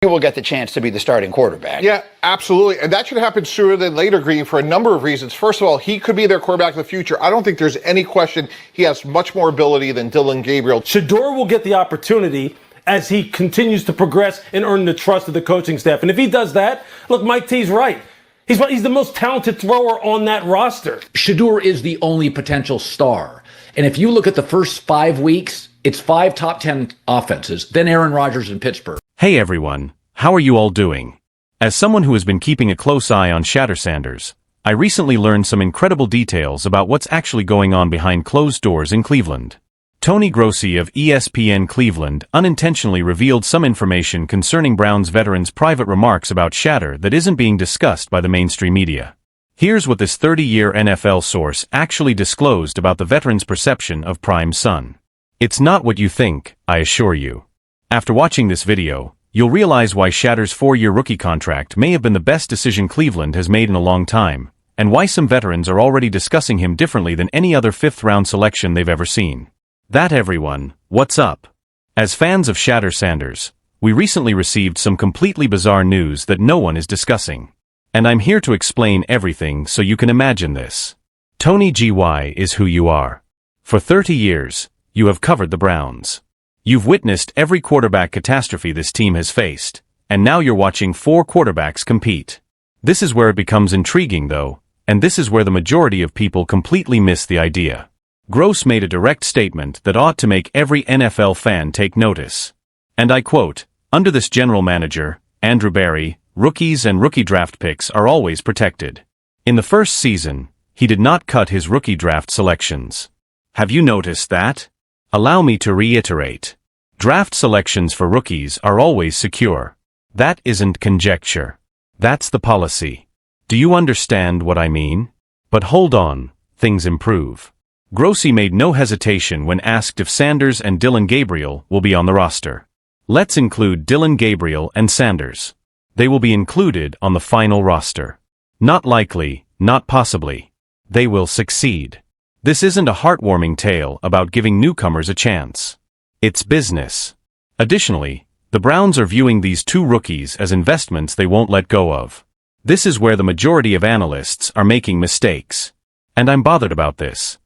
he will get the chance to be the starting quarterback. Yeah, absolutely. And that should happen sooner than later, Green, for a number of reasons. First of all, he could be their quarterback of the future. I don't think there's any question he has much more ability than Dillon Gabriel. Shedeur will get the opportunity as he continues to progress and earn the trust of the coaching staff. And if he does that, look, Mike T's right. He's the most talented thrower on that roster. Shedeur is the only potential star. And if you look at the first 5 weeks, it's 5 top 10 offenses, then Aaron Rodgers in Pittsburgh. Hey everyone, how are you all doing? As someone who has been keeping a close eye on Shedeur Sanders, I recently learned some incredible details about what's actually going on behind closed doors in Cleveland. Tony Grossi of ESPN Cleveland unintentionally revealed some information concerning Browns veterans' private remarks about Shedeur that isn't being discussed by the mainstream media. Here's what this 30-year NFL source actually disclosed about the veteran's perception of Prime's son. It's not what you think, I assure you. After watching this video, you'll realize why Shedeur's 4-year rookie contract may have been the best decision Cleveland has made in a long time, and why some veterans are already discussing him differently than any other 5th-round selection they've ever seen. That everyone, what's up? As fans of Shedeur Sanders, we recently received some completely bizarre news that no one is discussing. And I'm here to explain everything so you can imagine this. Tony GY is who you are. For 30 years, you have covered the Browns. You've witnessed every quarterback catastrophe this team has faced, and now you're watching 4 quarterbacks compete. This is where it becomes intriguing though, and this is where the majority of people completely miss the idea. Gross made a direct statement that ought to make every NFL fan take notice. And I quote, "Under this general manager, Andrew Berry, rookies and rookie draft picks are always protected. In the first season, he did not cut his rookie draft selections. Have you noticed that? Allow me to reiterate. Draft selections for rookies are always secure. That isn't conjecture. That's the policy. Do you understand what I mean? But hold on, things improve." Grossi made no hesitation when asked if Sanders and Dillon Gabriel will be on the roster. Let's include Dillon Gabriel and Sanders. They will be included on the final roster. Not likely, not possibly. They will succeed. This isn't a heartwarming tale about giving newcomers a chance. It's business. Additionally, the Browns are viewing these 2 rookies as investments they won't let go of. This is where the majority of analysts are making mistakes. And I'm bothered about this.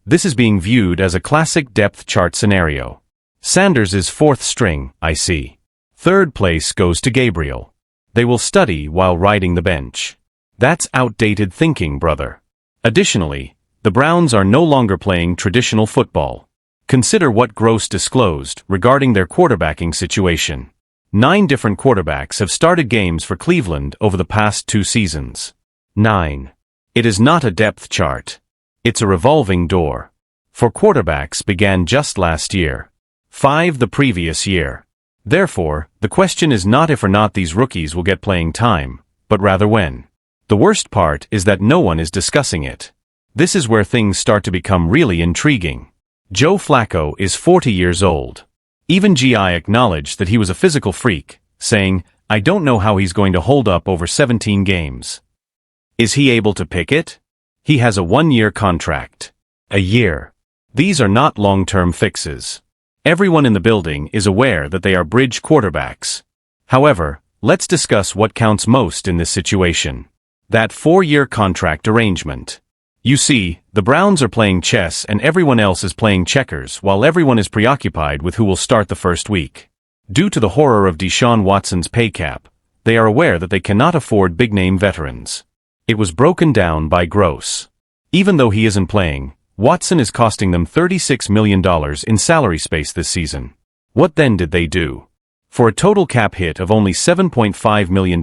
This is being viewed as a classic depth chart scenario. Sanders is 4th string, I see. 3rd place goes to Gabriel. They will study while riding the bench. That's outdated thinking, brother. Additionally, the Browns are no longer playing traditional football. Consider what Gross disclosed regarding their quarterbacking situation. 9 different quarterbacks have started games for Cleveland over the past 2 seasons. 9. It is not a depth chart. It's a revolving door. 4 quarterbacks began just last year. 5 the previous year. Therefore, the question is not if or not these rookies will get playing time, but rather when. The worst part is that no one is discussing it. This is where things start to become really intriguing. Joe Flacco is 40 years old. Even GI acknowledged that he was a physical freak, saying, "I don't know how he's going to hold up over 17 games." Is he able to pick it? He has a 1-year contract. A year. These are not long-term fixes. Everyone in the building is aware that they are bridge quarterbacks. However, let's discuss what counts most in this situation. That 4-year contract arrangement. You see, the Browns are playing chess and everyone else is playing checkers while everyone is preoccupied with who will start the first week. Due to the horror of Deshaun Watson's pay cap, they are aware that they cannot afford big-name veterans. It was broken down by Gross. Even though he isn't playing, Watson is costing them $36 million in salary space this season. What then did they do? For a total cap hit of only $7.5 million,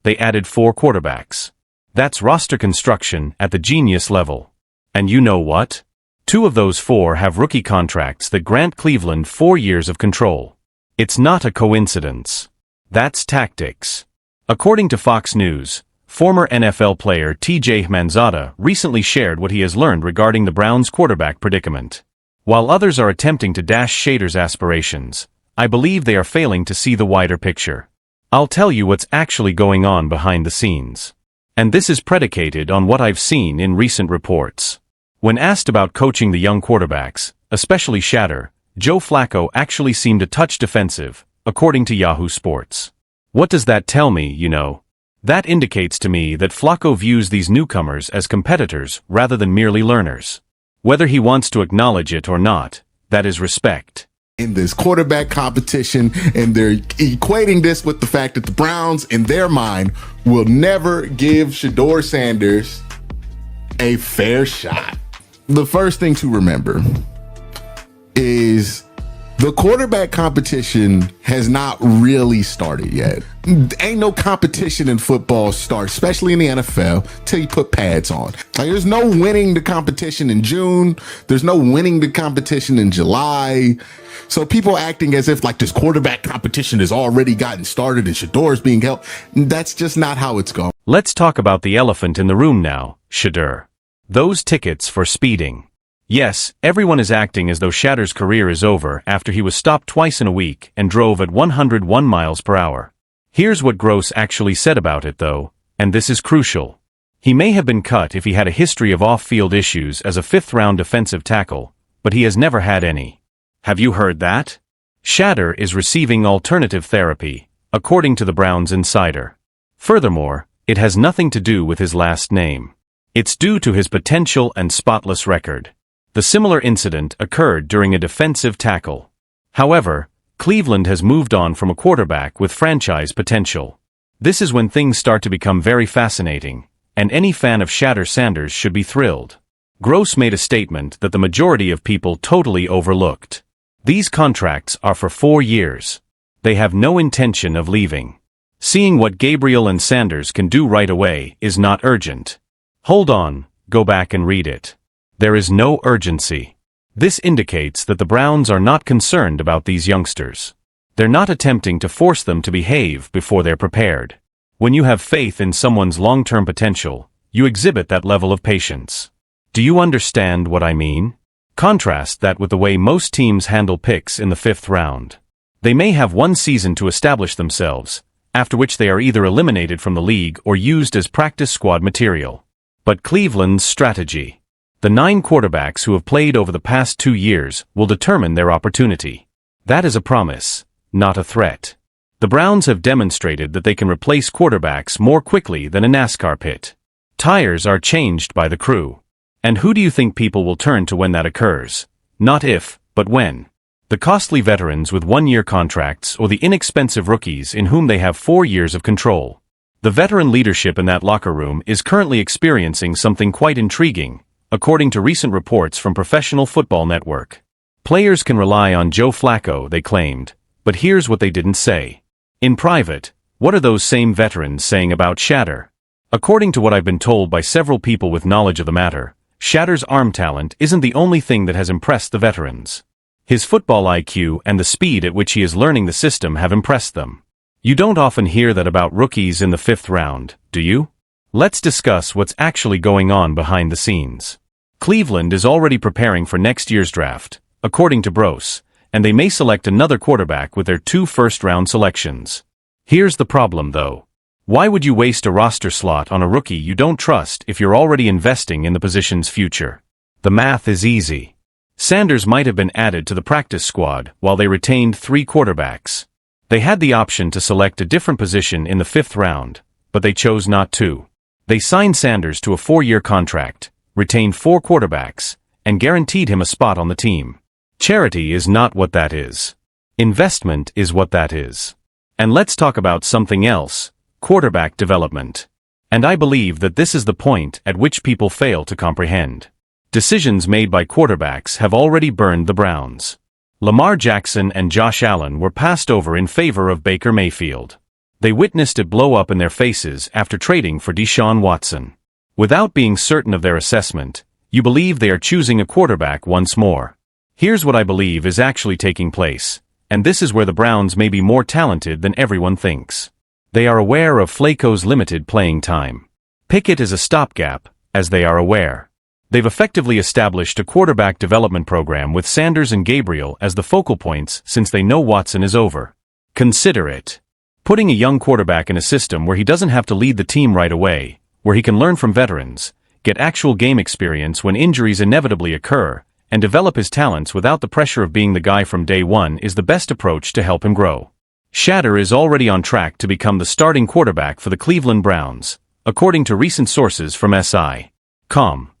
they added 4 quarterbacks. That's roster construction at the genius level. And you know what? 2 of those 4 have rookie contracts that grant Cleveland 4 years of control. It's not a coincidence. That's tactics. According to Fox News, former NFL player TJ Hmanzada recently shared what he has learned regarding the Browns' quarterback predicament. While others are attempting to dash Shedeur's aspirations, I believe they are failing to see the wider picture. I'll tell you what's actually going on behind the scenes. And this is predicated on what I've seen in recent reports. When asked about coaching the young quarterbacks, especially Shedeur, Joe Flacco actually seemed a touch defensive, according to Yahoo Sports. What does that tell me, you know? That indicates to me that Flacco views these newcomers as competitors rather than merely learners. Whether he wants to acknowledge it or not, that is respect. In this quarterback competition, and they're equating this with the fact that the Browns, in their mind, will never give Shedeur Sanders a fair shot. The first thing to remember is the quarterback competition has not really started yet. Ain't no competition in football start, especially in the NFL, till you put pads on. Like, there's no winning the competition in June. There's no winning the competition in July. So people acting as if like this quarterback competition has already gotten started and Shedeur's being held. That's just not how it's going. Let's talk about the elephant in the room now, Shedeur. Those tickets for speeding. Yes, everyone is acting as though Shedeur's career is over after he was stopped twice in a week and drove at 101 miles per hour. Here's what Gross actually said about it though, and this is crucial. He may have been cut if he had a history of off-field issues as a fifth-round defensive tackle, but he has never had any. Have you heard that? Shedeur is receiving alternative therapy, according to the Browns insider. Furthermore, it has nothing to do with his last name. It's due to his potential and spotless record. The similar incident occurred during a defensive tackle. However, Cleveland has moved on from a quarterback with franchise potential. This is when things start to become very fascinating, and any fan of Shedeur Sanders should be thrilled. Gross made a statement that the majority of people totally overlooked. These contracts are for 4 years. They have no intention of leaving. Seeing what Gabriel and Sanders can do right away is not urgent. Hold on, go back and read it. There is no urgency. This indicates that the Browns are not concerned about these youngsters. They're not attempting to force them to behave before they're prepared. When you have faith in someone's long-term potential, you exhibit that level of patience. Do you understand what I mean? Contrast that with the way most teams handle picks in the 5th round. They may have 1 season to establish themselves, after which they are either eliminated from the league or used as practice squad material. But Cleveland's strategy. The 9 quarterbacks who have played over the past 2 years will determine their opportunity. That is a promise, not a threat. The Browns have demonstrated that they can replace quarterbacks more quickly than a NASCAR pit. Tires are changed by the crew. And who do you think people will turn to when that occurs? Not if, but when. The costly veterans with 1-year contracts or the inexpensive rookies in whom they have 4 years of control. The veteran leadership in that locker room is currently experiencing something quite intriguing, according to recent reports from Professional Football Network. Players can rely on Joe Flacco, they claimed, but here's what they didn't say. In private, what are those same veterans saying about Shedeur? According to what I've been told by several people with knowledge of the matter, Shedeur's arm talent isn't the only thing that has impressed the veterans. His football IQ and the speed at which he is learning the system have impressed them. You don't often hear that about rookies in the 5th round, do you? Let's discuss what's actually going on behind the scenes. Cleveland is already preparing for next year's draft, according to Gross, and they may select another quarterback with their 2 first-round selections. Here's the problem, though. Why would you waste a roster slot on a rookie you don't trust if you're already investing in the position's future? The math is easy. Sanders might have been added to the practice squad while they retained 3 quarterbacks. They had the option to select a different position in the 5th round, but they chose not to. They signed Sanders to a 4-year contract, retained 4 quarterbacks, and guaranteed him a spot on the team. Charity is not what that is. Investment is what that is. And let's talk about something else, quarterback development. And I believe that this is the point at which people fail to comprehend. Decisions made by quarterbacks have already burned the Browns. Lamar Jackson and Josh Allen were passed over in favor of Baker Mayfield. They witnessed it blow up in their faces after trading for Deshaun Watson. Without being certain of their assessment, you believe they are choosing a quarterback once more. Here's what I believe is actually taking place, and this is where the Browns may be more talented than everyone thinks. They are aware of Flacco's limited playing time. Pickett is a stopgap, as they are aware. They've effectively established a quarterback development program with Sanders and Gabriel as the focal points since they know Watson is over. Consider it. Putting a young quarterback in a system where he doesn't have to lead the team right away, where he can learn from veterans, get actual game experience when injuries inevitably occur, and develop his talents without the pressure of being the guy from day one is the best approach to help him grow. Shedeur is already on track to become the starting quarterback for the Cleveland Browns, according to recent sources from SI.com.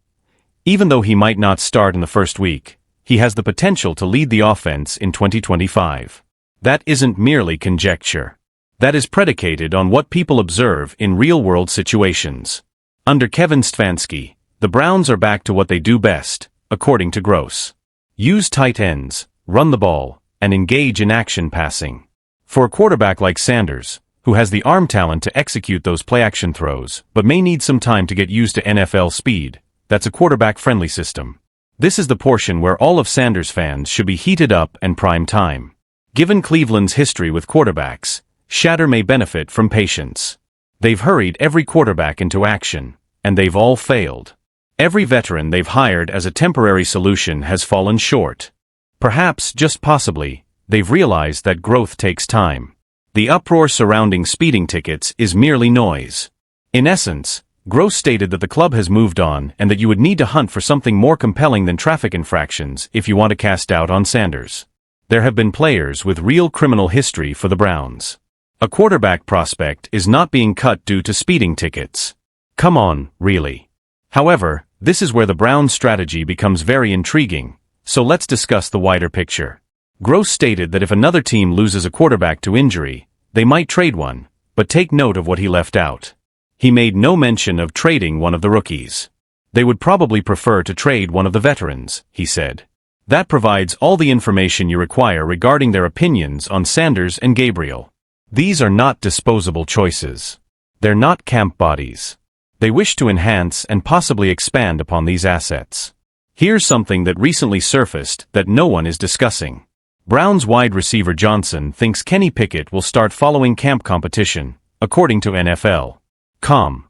Even though he might not start in the first week, he has the potential to lead the offense in 2025. That isn't merely conjecture. That is predicated on what people observe in real-world situations. Under Kevin Stefanski, the Browns are back to what they do best, according to Gross. Use tight ends, run the ball, and engage in action passing. For a quarterback like Sanders, who has the arm talent to execute those play-action throws, but may need some time to get used to NFL speed, that's a quarterback-friendly system. This is the portion where all of Sanders fans should be heated up and prime time. Given Cleveland's history with quarterbacks, Shedeur may benefit from patience. They've hurried every quarterback into action, and they've all failed. Every veteran they've hired as a temporary solution has fallen short. Perhaps, just possibly, they've realized that growth takes time. The uproar surrounding speeding tickets is merely noise. In essence, Gross stated that the club has moved on and that you would need to hunt for something more compelling than traffic infractions if you want to cast doubt on Sanders. There have been players with real criminal history for the Browns. A quarterback prospect is not being cut due to speeding tickets. Come on, really. However, this is where the Browns' strategy becomes very intriguing, so let's discuss the wider picture. Gross stated that if another team loses a quarterback to injury, they might trade one, but take note of what he left out. He made no mention of trading one of the rookies. They would probably prefer to trade one of the veterans, he said. That provides all the information you require regarding their opinions on Sanders and Gabriel. These are not disposable choices. They're not camp bodies. They wish to enhance and possibly expand upon these assets. Here's something that recently surfaced that no one is discussing. Browns wide receiver Johnson thinks Kenny Pickett will start following camp competition, according to NFL.com.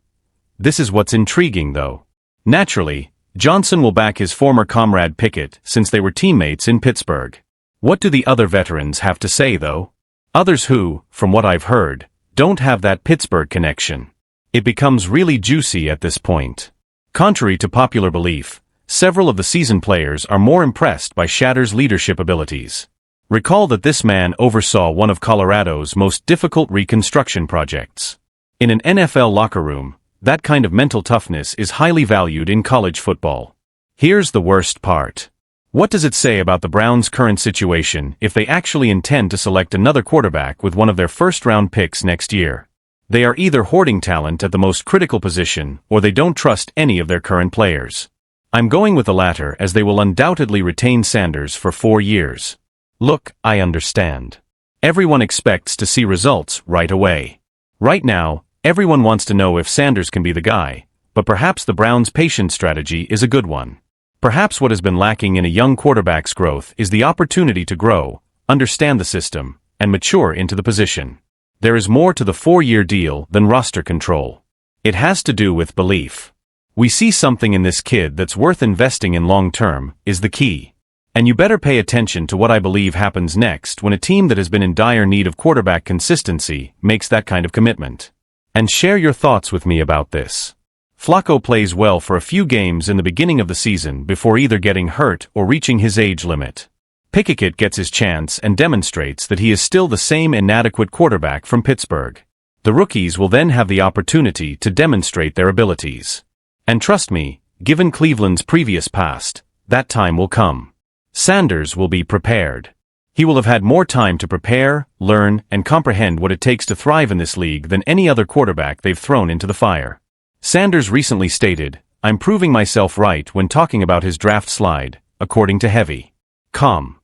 This is what's intriguing, though. Naturally, Johnson will back his former comrade Pickett since they were teammates in Pittsburgh. What do the other veterans have to say, though? Others who, from what I've heard, don't have that Pittsburgh connection. It becomes really juicy at this point. Contrary to popular belief, several of the seasoned players are more impressed by Shedeur's leadership abilities. Recall that this man oversaw one of Colorado's most difficult reconstruction projects. In an NFL locker room, that kind of mental toughness is highly valued in college football. Here's the worst part. What does it say about the Browns' current situation if they actually intend to select another quarterback with one of their first-round picks next year? They are either hoarding talent at the most critical position or they don't trust any of their current players. I'm going with the latter as they will undoubtedly retain Sanders for 4 years. Look, I understand. Everyone expects to see results right away. Right now, everyone wants to know if Sanders can be the guy, but perhaps the Browns' patient strategy is a good one. Perhaps what has been lacking in a young quarterback's growth is the opportunity to grow, understand the system, and mature into the position. There is more to the 4-year deal than roster control. It has to do with belief. We see something in this kid that's worth investing in long-term, is the key. And you better pay attention to what I believe happens next when a team that has been in dire need of quarterback consistency makes that kind of commitment. And share your thoughts with me about this. Flacco plays well for a few games in the beginning of the season before either getting hurt or reaching his age limit. Pickett gets his chance and demonstrates that he is still the same inadequate quarterback from Pittsburgh. The rookies will then have the opportunity to demonstrate their abilities. And trust me, given Cleveland's previous past, that time will come. Sanders will be prepared. He will have had more time to prepare, learn, and comprehend what it takes to thrive in this league than any other quarterback they've thrown into the fire. Sanders recently stated, "I'm proving myself right when talking about his draft slide," according to Heavy.com.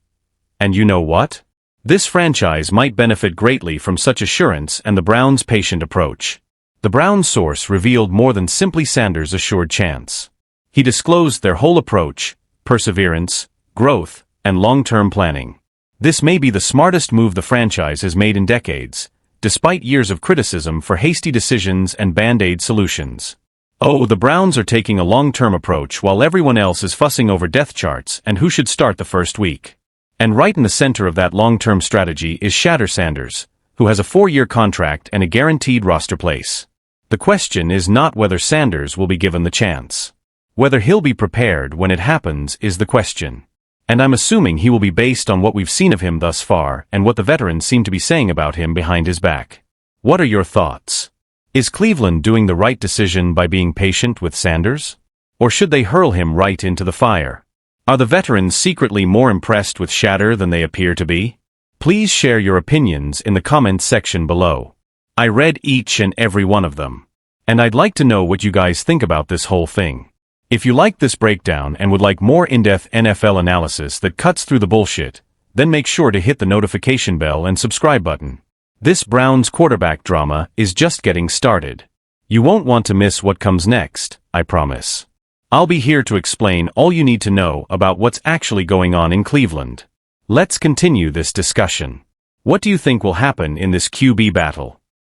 And you know what? This franchise might benefit greatly from such assurance and the Browns' patient approach. The Browns source revealed more than simply Sanders' assured chance. He disclosed their whole approach, perseverance, growth, and long-term planning. This may be the smartest move the franchise has made in decades, despite years of criticism for hasty decisions and band-aid solutions. Oh, the Browns are taking a long-term approach while everyone else is fussing over depth charts and who should start the first week. And right in the center of that long-term strategy is Shedeur Sanders, who has a 4-year contract and a guaranteed roster place. The question is not whether Sanders will be given the chance. Whether he'll be prepared when it happens is the question. And I'm assuming he will be based on what we've seen of him thus far and what the veterans seem to be saying about him behind his back. What are your thoughts? Is Cleveland doing the right decision by being patient with Sanders? Or should they hurl him right into the fire? Are the veterans secretly more impressed with Shedeur than they appear to be? Please share your opinions in the comments section below. I read each and every one of them. And I'd like to know what you guys think about this whole thing. If you liked this breakdown and would like more in-depth NFL analysis that cuts through the bullshit, then make sure to hit the notification bell and subscribe button. This Browns quarterback drama is just getting started. You won't want to miss what comes next, I promise. I'll be here to explain all you need to know about what's actually going on in Cleveland. Let's continue this discussion. What do you think will happen in this QB battle?